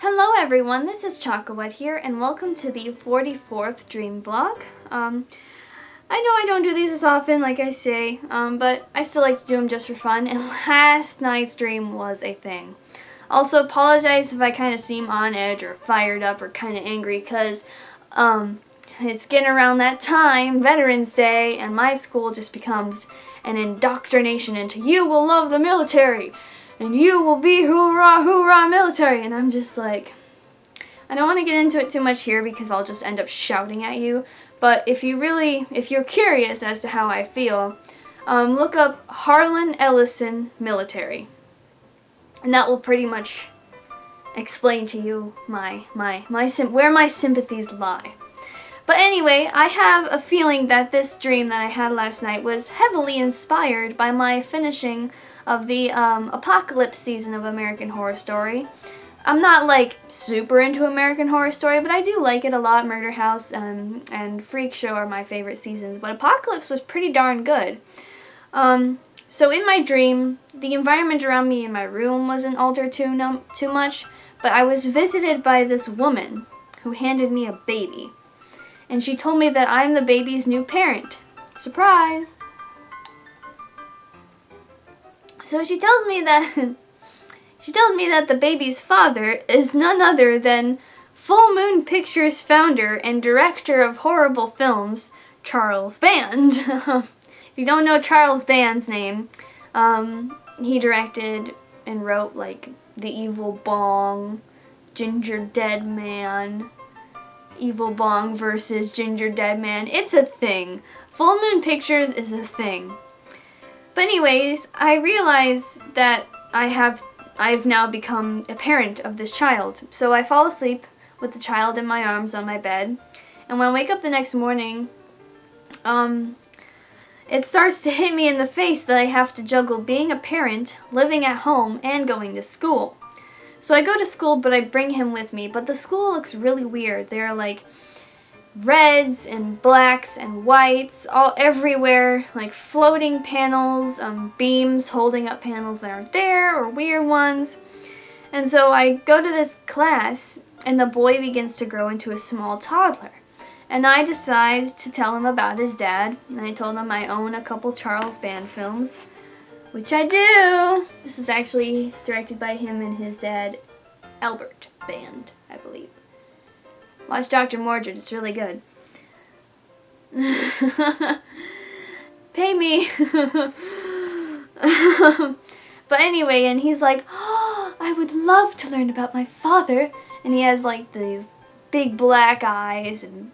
Hello everyone, this is ChakaWhat here, and welcome to the 44th dream vlog. I know I don't do these as often, like I say, but I still like to do them just for fun, and last night's dream was a thing. Also, apologize if I kind of seem on edge or fired up or kind of angry, because it's getting around that time, Veterans Day, and my school just becomes an indoctrination into you will love the military, and you will be hoorah, hoorah military, and I'm just like, I don't want to get into it too much here because I'll just end up shouting at you, but if you're curious as to how I feel, look up Harlan Ellison military, and that will pretty much explain to you where my sympathies lie. But anyway, I have a feeling that this dream that I had last night was heavily inspired by my finishing of the apocalypse season of American Horror Story. I'm not like super into American Horror Story, but I do like it a lot. Murder House and Freak Show are my favorite seasons, but Apocalypse was pretty darn good. So in my dream, the environment around me in my room wasn't altered too much, but I was visited by this woman who handed me a baby. And she told me that I'm the baby's new parent. Surprise! So she tells me that the baby's father is none other than Full Moon Pictures founder and director of horrible films, Charles Band. If you don't know Charles Band's name, he directed and wrote like The Evil Bong, Ginger Dead Man, Evil Bong versus Ginger Dead Man. It's a thing. Full Moon Pictures is a thing. But anyways, I realize that I've now become a parent of this child. So I fall asleep with the child in my arms on my bed. And when I wake up the next morning, it starts to hit me in the face that I have to juggle being a parent, living at home, and going to school. So I go to school, but I bring him with me. But the school looks really weird. There are like reds and blacks and whites all everywhere, like floating panels, beams holding up panels that aren't there, or weird ones. And so I go to this class, and the boy begins to grow into a small toddler. And I decide to tell him about his dad, and I told him I own a couple Charles Band films, which I do. This is actually directed by him and his dad, Albert Band, I believe. Watch Dr. Mordred, it's really good. Pay me. But anyway, and he's like, oh, I would love to learn about my father. And he has like these big black eyes and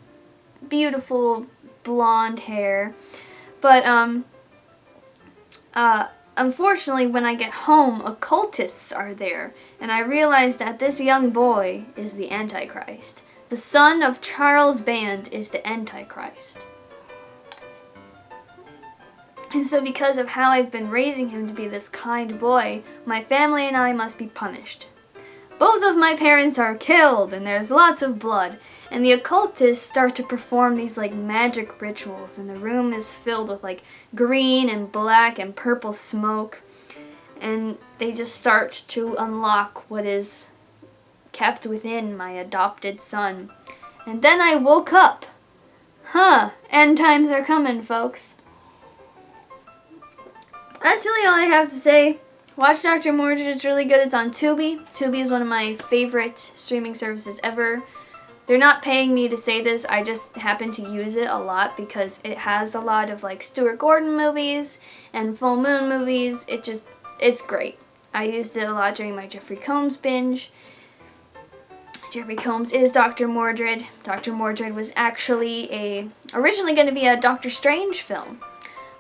beautiful blonde hair. But unfortunately, when I get home, occultists are there. And I realize that this young boy is the Antichrist. The son of Charles Band is the Antichrist. And so because of how I've been raising him to be this kind boy, my family and I must be punished. Both of my parents are killed, and there's lots of blood. And the occultists start to perform these like magic rituals, and the room is filled with like green and black and purple smoke. And they just start to unlock what is kept within my adopted son. And then I woke up. End times are coming, folks. That's really all I have to say. Watch Dr. Mordred, it's really good. It's on Tubi. Tubi is one of my favorite streaming services ever. They're not paying me to say this, I just happen to use it a lot because it has a lot of like Stuart Gordon movies and Full Moon movies. It's great. I used it a lot during my Jeffrey Combs binge. Jeffrey Combs is Dr. Mordred. Dr. Mordred was actually originally going to be a Doctor Strange film,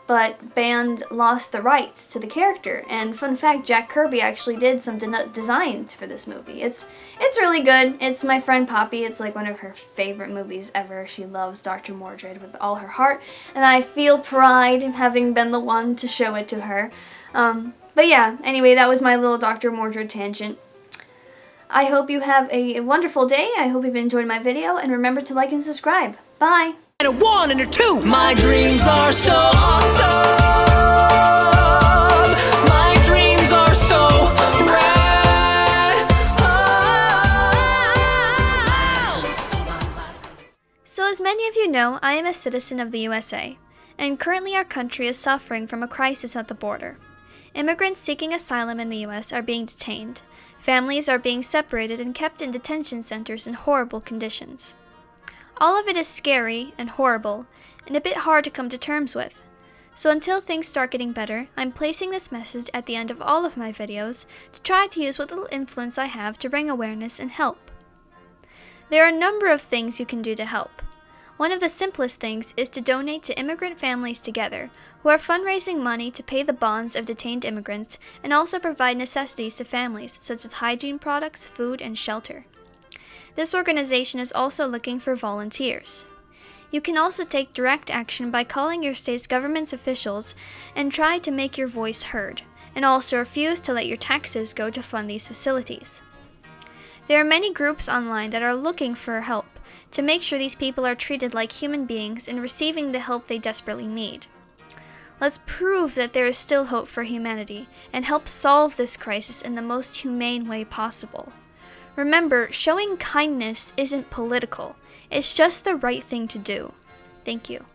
but Band lost the rights to the character. And fun fact, Jack Kirby actually did some designs for this movie. It's really good. It's my friend Poppy. It's like one of her favorite movies ever. She loves Dr. Mordred with all her heart, and I feel pride in having been the one to show it to her. But yeah, anyway, that was my little Dr. Mordred tangent. I hope you have a wonderful day. I hope you've enjoyed my video, and remember to like and subscribe. Bye! And a 1 and a 2. My dreams are so awesome. My dreams are so rad. as many of you know, I am a citizen of the USA, and currently our country is suffering from a crisis at the border. Immigrants seeking asylum in the US are being detained. Families are being separated and kept in detention centers in horrible conditions. All of it is scary and horrible, and a bit hard to come to terms with. So until things start getting better, I'm placing this message at the end of all of my videos to try to use what little influence I have to bring awareness and help. There are a number of things you can do to help. One of the simplest things is to donate to Immigrant Families Together, who are fundraising money to pay the bonds of detained immigrants and also provide necessities to families such as hygiene products, food, and shelter. This organization is also looking for volunteers. You can also take direct action by calling your state's government's officials and try to make your voice heard, and also refuse to let your taxes go to fund these facilities. There are many groups online that are looking for help to make sure these people are treated like human beings and receiving the help they desperately need. Let's prove that there is still hope for humanity and help solve this crisis in the most humane way possible. Remember, showing kindness isn't political. It's just the right thing to do. Thank you.